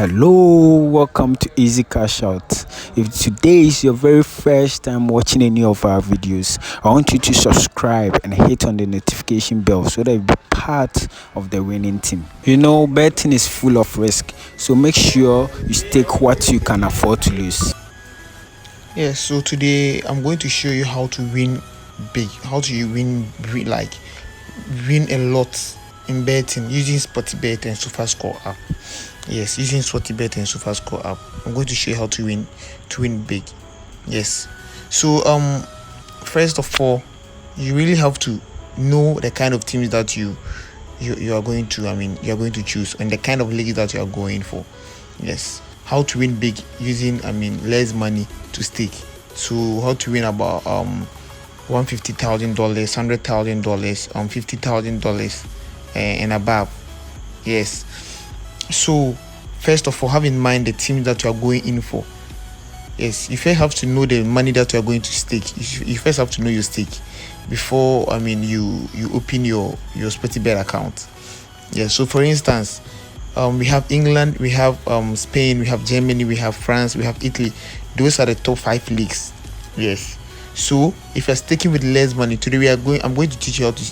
Hello, welcome to Easy Cash Out. If today is your very first time watching any of our videos, I want you to subscribe and hit on the notification bell so that you'll be part of the winning team. You know, betting is full of risk, so make sure you stake what you can afford to lose. Yes, so today I'm going to show you how to win big, how to win a lot in betting using Sportybet and SofaScore app. Yes, using Sportybet and SofaScore app. I'm going to show you how to win big. Yes. So first of all, you really have to know the kind of teams that you are going to choose and the kind of league that you are going for. Yes. How to win big using less money to stake. So how to win about $150,000, $100,000, $50,000 and above. Yes. So first of all, have in mind the team that you are going in for. Yes, you first have to know the money that you are going to stake. You first have to know your stake before you open your Sportybet account. Yes. So for instance, we have England, we have Spain, we have Germany, we have France, we have Italy. Those are the top 5 leagues. Yes. So if you're staking with less money, today I'm going to teach you how to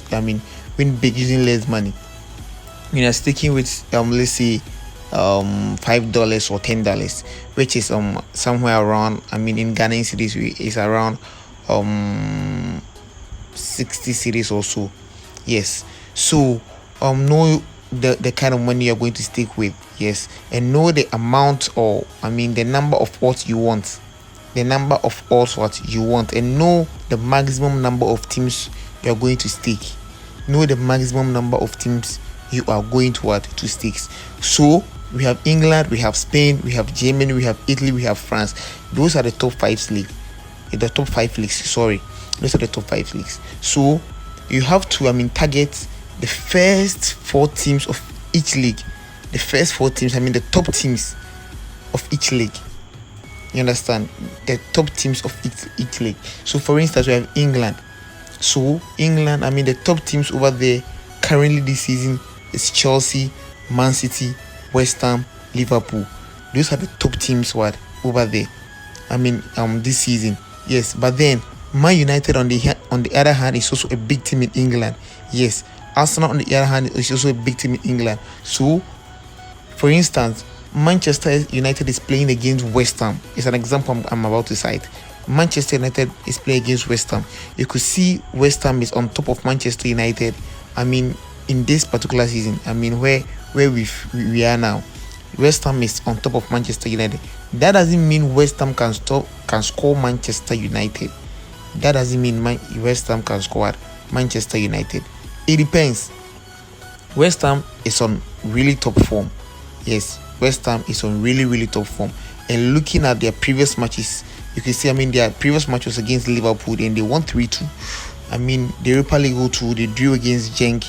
win big using less money. When you're staking with let's say $5 or $10, which is somewhere around in Ghanaian cedis is around 60 cedis or so. Yes. So know the kind of money you're going to stick with. Yes. And know the amount or the number of odds you want. And know the maximum number of teams you're going to stake. Know the maximum number of teams you are going to stake. So we have England, we have Spain, we have Germany, we have Italy, we have France. Those are the top 5 leagues. Those are the top 5 leagues. So you have to target the first 4 teams of each league. The first 4 teams, the top teams of each league. You understand? The top teams of each league. So for instance, we have England. So England, the top teams over there currently this season is Chelsea, Man City, West Ham, Liverpool. Those are the top teams over there. This season. Yes, but then Man United on the other hand is also a big team in England. Yes, Arsenal on the other hand is also a big team in England. So, for instance, Manchester United is playing against West Ham. It's an example I'm about to cite. Manchester United is playing against West Ham. You could see West Ham is on top of Manchester United. In this particular season, where we are now, West Ham is on top of Manchester United. That doesn't mean West Ham can score Manchester United. That doesn't mean West Ham can score Manchester United. It depends. West Ham is on really top form. Yes, West Ham is on really top form. And looking at their previous matches, you can see their previous match was against Liverpool and they won 3-2. The Europa League 2, they drew against Genk.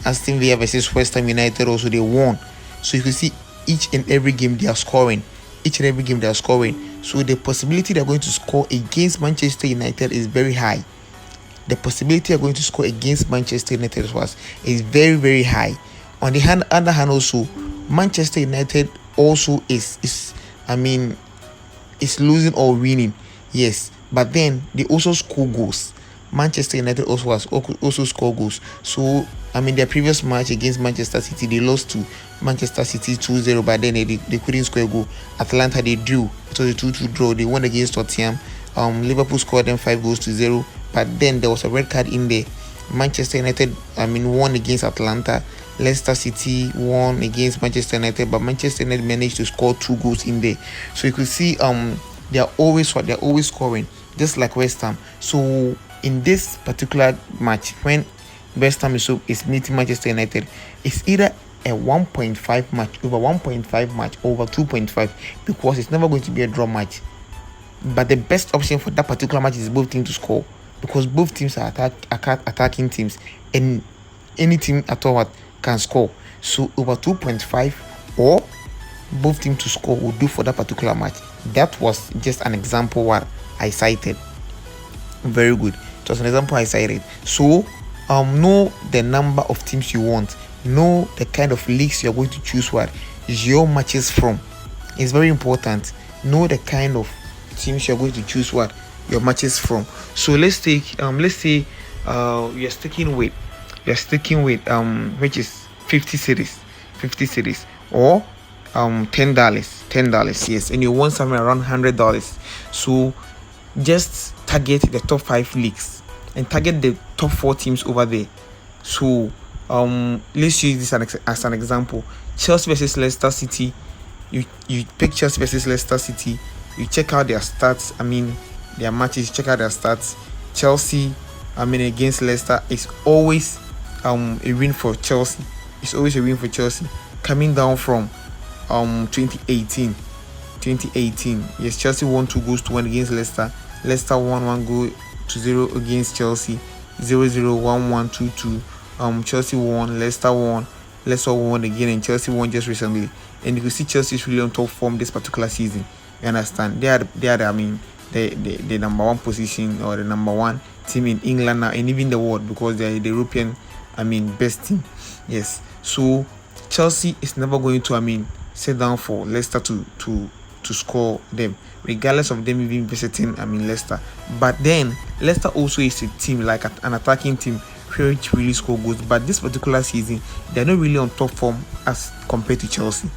Aston Villa versus West Ham United also they won. So you can see each and every game they are scoring. So the possibility they're going to score against Manchester United is very high. The possibility they're going to score against Manchester United is very high. On the other hand also, Manchester United also is losing or winning. Yes, but then they also score goals. Manchester United also score goals. So their previous match against Manchester City, they lost to Manchester City 2-0, but then they couldn't score a goal. Atlanta, they drew. It was a 2-2 draw. They won against Tottenham. Liverpool scored them 5-0, but then there was a red card in there. Manchester United won against Atlanta. Leicester City won against Manchester United, but Manchester United managed to score 2 goals in there. So you could see they are always scoring, just like West Ham. So in this particular match, when West Ham is meeting Manchester United, it's either a 1.5 match, over 1.5 match, over 2.5, because it's never going to be a draw match. But the best option for that particular match is both teams to score, because both teams are attacking teams, and any team at all can score. So over 2.5 or both teams to score will do for that particular match. That was just an example what I cited. Very good. It was an example I cited. So know the number of teams you want. Know the kind of leagues you're going to choose your matches from. It's very important. Know the kind of teams you're going to choose what your matches from. So let's say you're sticking with which is 50 cities or $10, yes, and you want somewhere around $100. So just target the top 5 leagues and target the top 4 teams over there. So let's use this as an example. Chelsea versus Leicester City. You pick Chelsea versus Leicester City. You check out their stats. Their matches. Check out their stats. Chelsea, against Leicester, is always a win for Chelsea. It's always a win for Chelsea. Coming down from 2018. Yes, Chelsea won 2 goals to 1 against Leicester. Leicester won 1 goal to 0 against Chelsea. 0-0, 1-1, 2-2. Chelsea won. Leicester won. Leicester won again, and Chelsea won just recently. And you can see Chelsea is really on top form this particular season. You understand? They are the number 1 position, or the number 1 team in England now, and even the world, because they are the European best team. Yes. So Chelsea is never going to sit down for Leicester to score them, regardless of them even visiting Leicester. But then Leicester also is a team, like an attacking team, which really score goals. But this particular season, they're not really on top form as compared to Chelsea.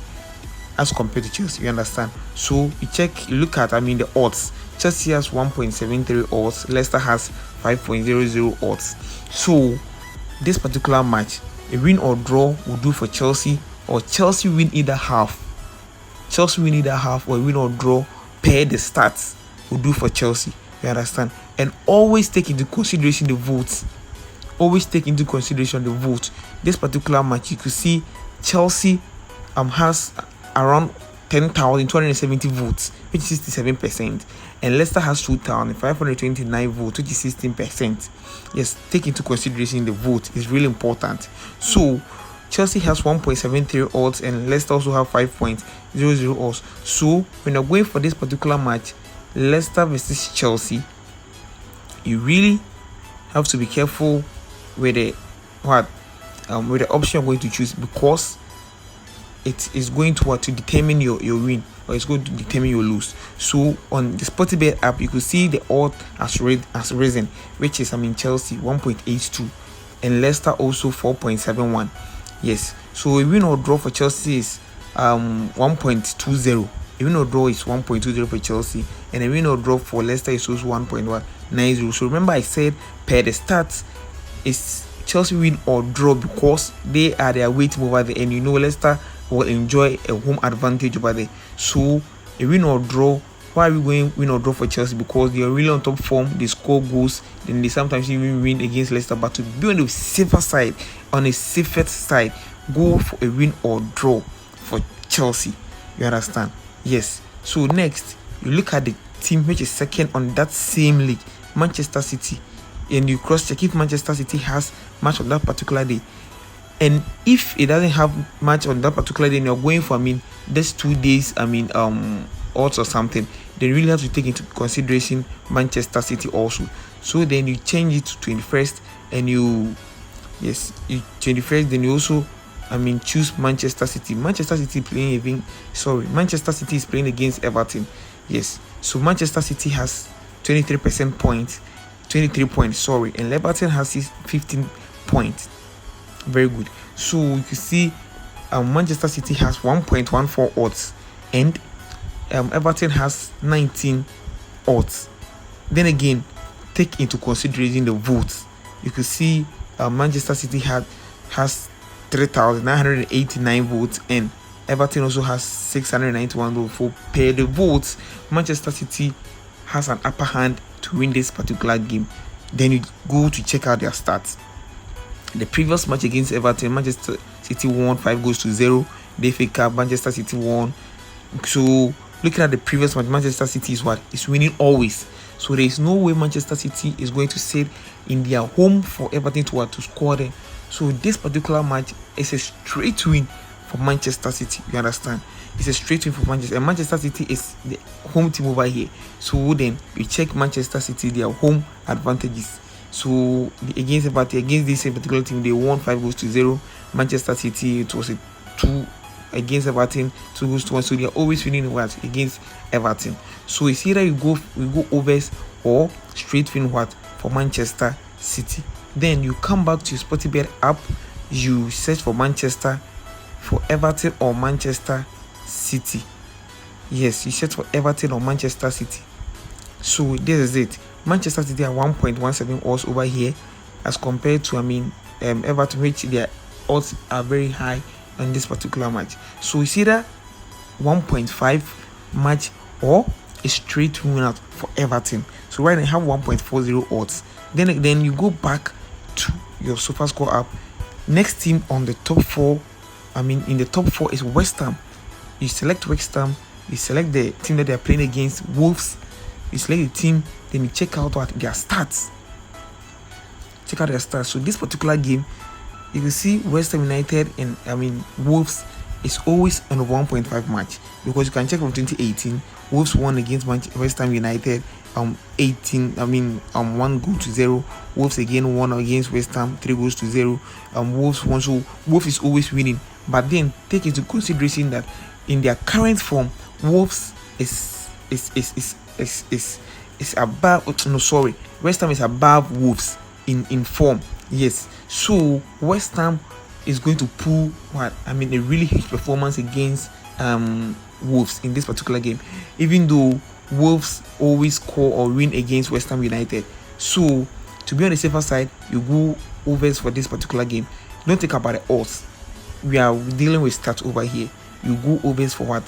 You understand? So you look at the odds. Chelsea has 1.73 odds. Leicester has 5.00 odds. So this particular match, a win or draw will do for Chelsea, or Chelsea win either half. Or win or draw per the stats will do for Chelsea. You understand? And always take into consideration the votes. This particular match, you could see Chelsea has around 10,270 votes, which is 67%, and Leicester has 2,529 votes, which is 16%. Yes, take into consideration the vote. Is really important. So Chelsea has 1.73 odds, and Leicester also have 5.00 odds. So when you're going for this particular match, Leicester versus Chelsea, you really have to be careful with the option you're going to choose, because it is going to determine your win, or it's going to determine your lose. So on the Sportybet app, you could see the odd has risen, which is Chelsea 1.82 and Leicester also 4.71. Yes, so a win or draw for Chelsea is 1.20. A win or draw is 1.20 for Chelsea, and a win or draw for Leicester is also 1.90. So remember, I said per the stats is Chelsea win or draw because they are their way team over there, and Leicester will enjoy a home advantage over there. So a win or draw. Why are we going win or draw for Chelsea? Because they are really on top form. They score goals, then they sometimes even win against Leicester. But to be on the safer side, go for a win or draw for Chelsea. You understand? Yes. So next, you look at the team which is second on that same league, Manchester City, and you cross check if Manchester City has match on that particular day. And if it doesn't have match on that particular day, and you're going for this 2 days odds or something, then you really have to take into consideration Manchester City also. So then you change it to 21st, and you 21st, then you also choose Manchester City. Manchester City is playing against Everton. Yes, so Manchester City has 23 points, and Everton has 15 points. Very good. So you can see Manchester City has 1.14 odds, and Everton has 19 odds. Then again, take into consideration the votes. You can see Manchester City has 3,989 votes, and Everton also has 691 votes. For per the votes, Manchester City has an upper hand to win this particular game. Then you go to check out their stats. The previous match against Everton, Manchester City won 5 goals to 0. The FA Cup, Manchester City won. So looking at the previous match, Manchester City is winning always. So there is no way Manchester City is going to sit in their home for Everton to score them. So this particular match is a straight win for Manchester City. You understand? It's a straight win for Manchester. And Manchester City is the home team over here. So then you check Manchester City, their home advantages. So against Everton, against this particular team, they won 5 goals to 0. Manchester City, it was a against Everton, 2-1. So they are always winning what against Everton. So it's either we go overs or straight win what for Manchester City. Then you come back to your Sportybet app, you search for Manchester, for Everton or Manchester City. Yes, you search for Everton or Manchester City. So this is it. Manchester City are 1.17 odds over here, as compared to Everton, which their odds are very high on this particular match. So it's either 1.5 match or a straight win out for Everton. So right now you have 1.40 odds. Then you go back to your SofaScore app. Next team on the top four, in the top four is West Ham. You select West Ham. You select the team that they are playing against, Wolves. You select the team, then you check out what their stats. Check out their stats. So this particular game, you can see West Ham United and Wolves is always on a 1.5 match, because you can check from 2018. Wolves won against West Ham United 1 goal to 0. Wolves again won against West Ham 3 goals to 0. Wolves won, so Wolves is always winning. But then take into consideration that in their current form, Wolves is above. No, sorry, West Ham is above Wolves in form. Yes, so West Ham is going to pull a really huge performance against Wolves in this particular game, even though Wolves always score or win against West Ham United. So to be on the safer side, you go overs for this particular game. Don't think about the odds. We are dealing with stats over here. You go overs for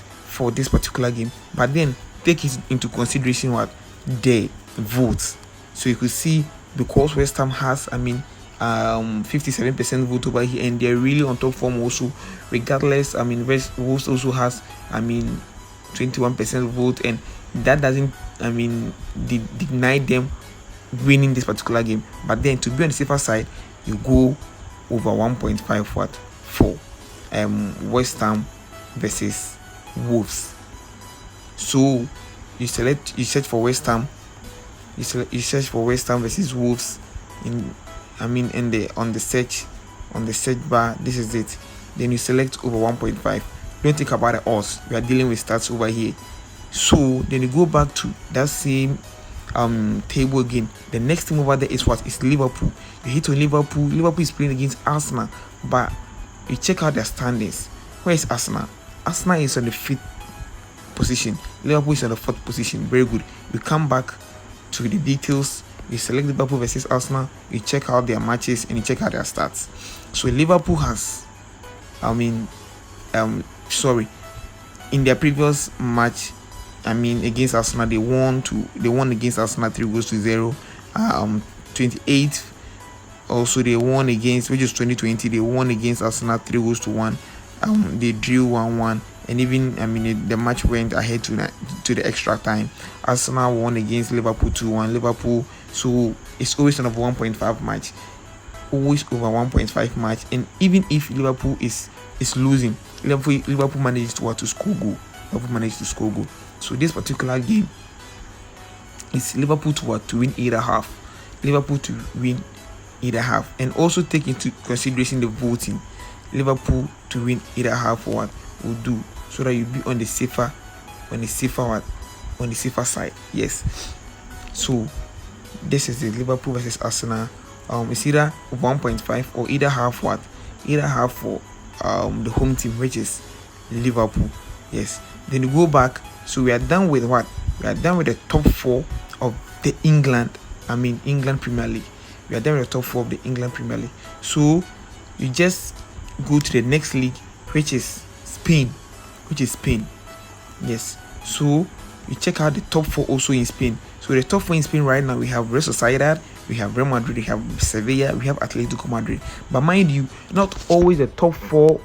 this particular game, but then take it into consideration the votes. So you could see, because West Ham has 57% vote over here, and they're really on top form also. Regardless, Wolves also has 21% vote, and that doesn't deny them winning this particular game. But then to be on the safer side, you go over 1.5 for West Ham versus Wolves. So you search for West Ham. You search for West Ham versus Wolves on the search bar. This is it. Then you select over 1.5. Don't think about the odds. We are dealing with stats over here. So then you go back to that same table again. The next team over there is Liverpool. You hit on Liverpool. Liverpool is playing against Arsenal, but you check out their standings. Where is Arsenal? Arsenal is on the 5th position. Liverpool is on the 4th position. Very good. You come back to the details. You select Liverpool versus Arsenal. You check out their matches and you check out their stats. So Liverpool has, in their previous match, against Arsenal, they won against Arsenal 3 goals to 0. 28th, also they won against, which is 2020, they won against Arsenal 3 goals to 1. They drew 1-1, and even the match went ahead to the extra time. Arsenal won against Liverpool 2-1. Liverpool, so it's always on a 1.5 match, always over 1.5 match. And even if Liverpool is losing, Liverpool manages to score goal. Liverpool managed to score goal. So this particular game is Liverpool to win either half. Liverpool to win either half, and also take into consideration the voting. Liverpool to win either half will do, so that you be on the safer side. Yes. So this is the Liverpool versus Arsenal. It's either 1.5 or either half for the home team, which is Liverpool. Yes. Then you go back. So we are done with We are done with the top 4 of the England Premier League. We are done with the top 4 of the England Premier League. So you just go to the next league, which is Spain. Yes. So you check out the top 4 also in Spain. So the top 4 in Spain right now, we have Real Sociedad, we have Real Madrid, we have Sevilla, we have Atletico Madrid. But mind you, not always the top 4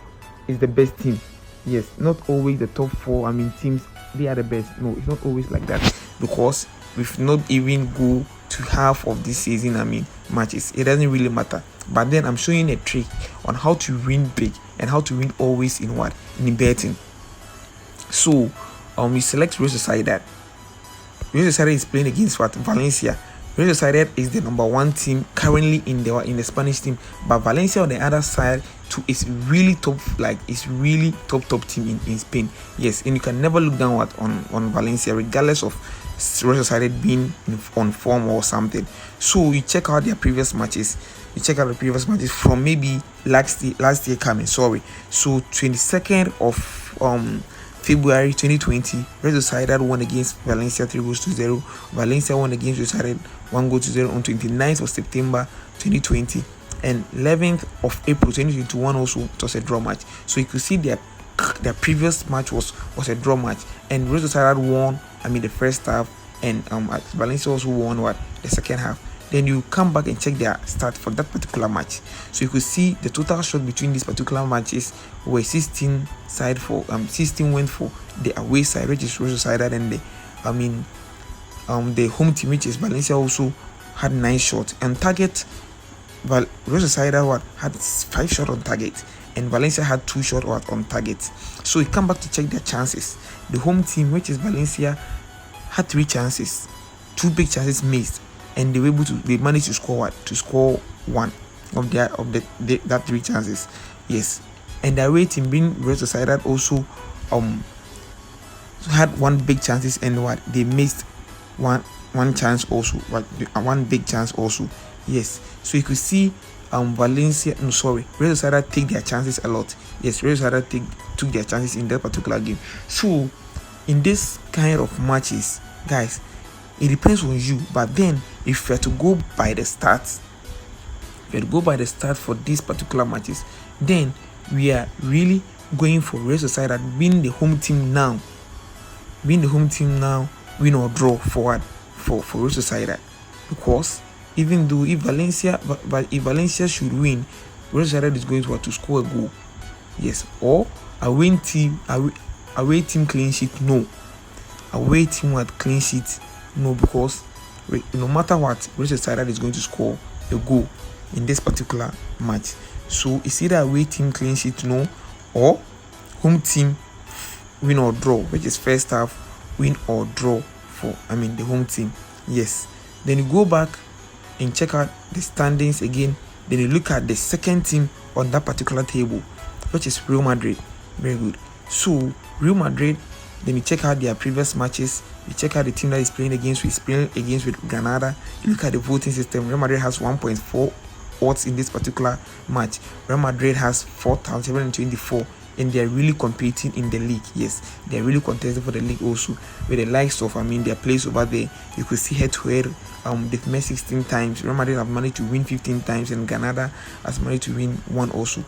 is the best team. Yes, not always the top 4 teams, they are the best. No, it's not always like that, because we've not even go to half of this season matches. It doesn't really matter. But then I'm showing a trick on how to win big and how to win always in betting. So you select Real Sociedad. Real Sociedad is playing against Valencia. Real Sociedad is the number 1 team currently in the Spanish team, but Valencia on the other side too is really top, like it's really top team in Spain. Yes, and you can never look down on Valencia regardless of Real Sociedad being on form or something. So you check out their previous matches. From maybe last year coming. So 22nd of February 2020, Real Sociedad won against Valencia 3-0. Valencia won against Real Sociedad 1-0 on 29th of September 2020, and 11th of April 2021 also it was a draw match. So you could see their previous match was a draw match, and Real Sociedad won the first half, and Valencia also won the second half. Then you come back and check their start for that particular match. So you could see the total shot between these particular matches were 16 went for the away side, which is Real Sociedad, and the home team, which is Valencia, also had 9 shots on target. Real Sociedad had 5 shots on target, and Valencia had 2 shots on target. So you come back to check their chances. The home team, which is Valencia, had 3 chances, 2 big chances missed, and they managed to score 1 of that 3 chances. Yes, and the away team, being Real Sociedad, also had 1 big chances, and they missed one chance also, 1 big chance also. Yes, so you could see Real Sociedad take their chances a lot. Yes, Real Sociedad took their chances in that particular game. So in this kind of matches, guys, it depends on you. But then if you have to go by the stats, for these particular matches, then we are really going for Real Sociedad being the home team now, win or draw for Real Sociedad. Because even though if Valencia should win, Real Sociedad is going to score a goal. Yes, or away team clean sheet, no. Away team clean sheet, no, because no matter what, Real Sociedad is going to score a goal in this particular match. So it's either away team clean sheet, no, or home team win or draw, which is first half win or draw for the home team. Yes, then you go back and check out the standings again. Then you look at the second team on that particular table, which is Real Madrid. Very good. So Real Madrid, then you check out their previous matches. You check out the team that is playing against with Granada. You look at the voting system. Real Madrid has 1.4 odds in this particular match. Real Madrid has 4,724, and they are really competing in the league. Yes, they are really contesting for the league also, with the likes of their place over there. You could see head to head. They've met 16 times. Real Madrid have managed to win 15 times, and Granada has managed to win 1 also.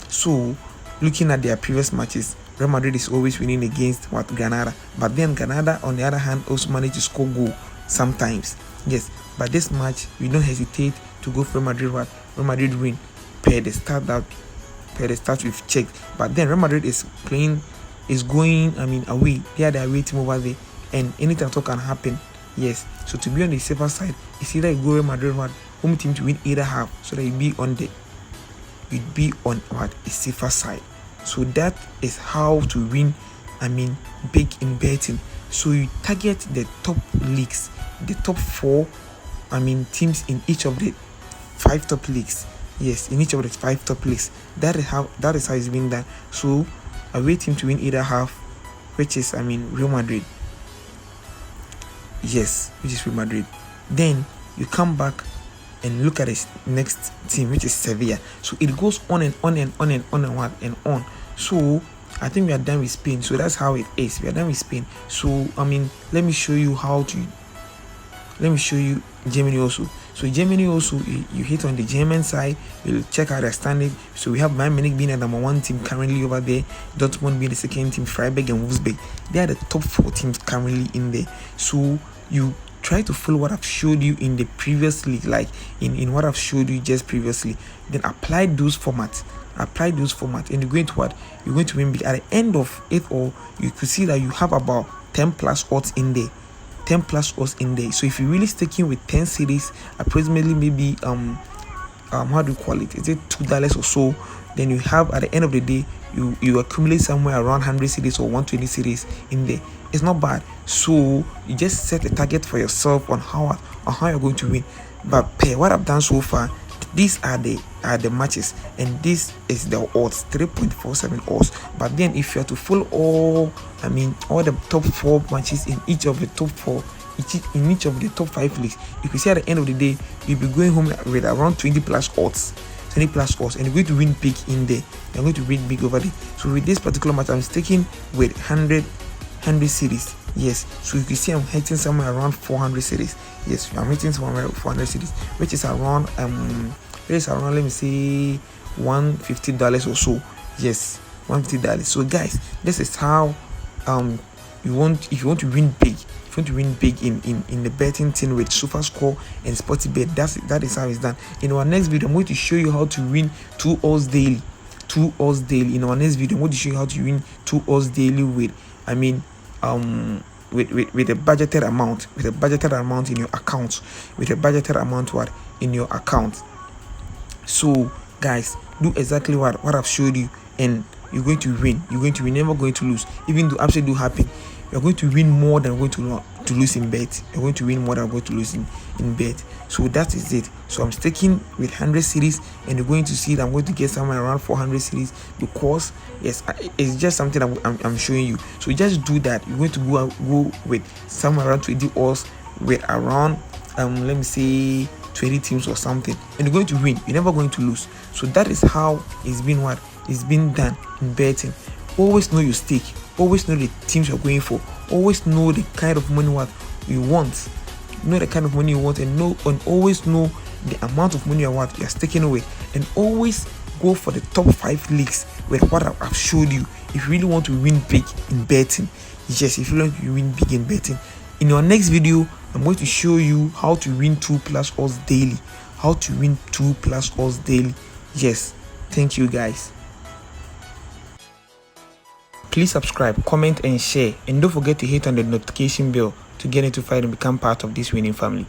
So looking at their previous matches, Real Madrid is always winning against Granada, but then Granada on the other hand also managed to score goal sometimes. Yes, but this match we don't hesitate to go for Real Madrid. Real Madrid win per the start we've checked. But then Real Madrid is going away. They are the away team over there, and anything at all can happen. Yes, so to be on the safer side, it's either you go Real Madrid home team to win either half, so that you'd be on a safer side. So that is how to win big in betting. So you target the top leagues, the top 4 teams in each of the 5 top leagues. Yes, in each of the 5 top leagues. That is how it's been done. So away team to win either half, which is Real Madrid. Yes, which is Real Madrid. Then you come back and look at the next team, which is Sevilla. So it goes on and on and on and on and on. So I think we are done with Spain. So that's how it is. We are done with Spain. So let me show you Germany also. So Germany also, you hit on the German side, you'll check out their standing. So we have Bayern Munich being the number 1 team currently over there, Dortmund being the second team, Freiburg and Wolfsburg. They are the top 4 teams currently in there. So you try to follow what I've showed you in the previous league, like in what I've showed you just previously. Then apply those formats, and you're going to win big. At the end of it all, you could see that you have about 10 plus odds in there. So if you're really sticking with 10 cities, approximately maybe how do you call it? Is it $2 or so? Then you have, at the end of the day, you accumulate somewhere around 100 series or 120 series in there. It's not bad. So you just set a target for yourself on how you're going to win. But per what I've done so far, these are the matches, and this is the odds, 3.47 odds. But then if you are to follow all the top 4 matches in each of the top 4, in each of the top 5 leagues, you can see at the end of the day you'll be going home with around 20 plus odds, and you're going to win big in there. You're going to win big over there. So with this particular match, I'm sticking with 100 series. Yes, so you can see I'm hitting somewhere around 400 series. Yes, I'm hitting somewhere around 400 series, which is around let me say $150 or so. Yes, $150. So guys, this is how if you want to win big. If you want to win big in the betting thing with SofaScore and Sportybet, that is how it's done. In our next video, I'm going to show you how to win 2 odds daily. 2 odds daily. In our next video, I'm going to show you how to win 2 odds daily with with a budgeted amount in your account, in your account. So guys, do exactly what I've showed you, and you're going to win. Never going to lose. Even though upset do happen, you're going to win more than going to lose in bet. You're going to win more than going to lose in bet. So that is it. So I'm sticking with 100 series, and you're going to see that I'm going to get somewhere around 400 series, because yes, it's just something I'm showing you. So just do that. You're going to go with somewhere around 20 odds with around let me say 20 teams or something, and you're going to win. You're never going to lose. So that is how it's been done in betting. Always know your stake. Always know the teams you're going for. Always know the kind of money what you want. Know the kind of money you want, and always know the amount of money you're sticking away. And always go for the top 5 leagues with what I've showed you. If you really want to win big in betting, yes, if you want to win big in betting. In your next video, I'm going to show you how to win 2 plus odds daily. How to win 2 plus odds daily. Yes, thank you guys. Please subscribe, comment and share, and don't forget to hit on the notification bell to get notified and become part of this winning family.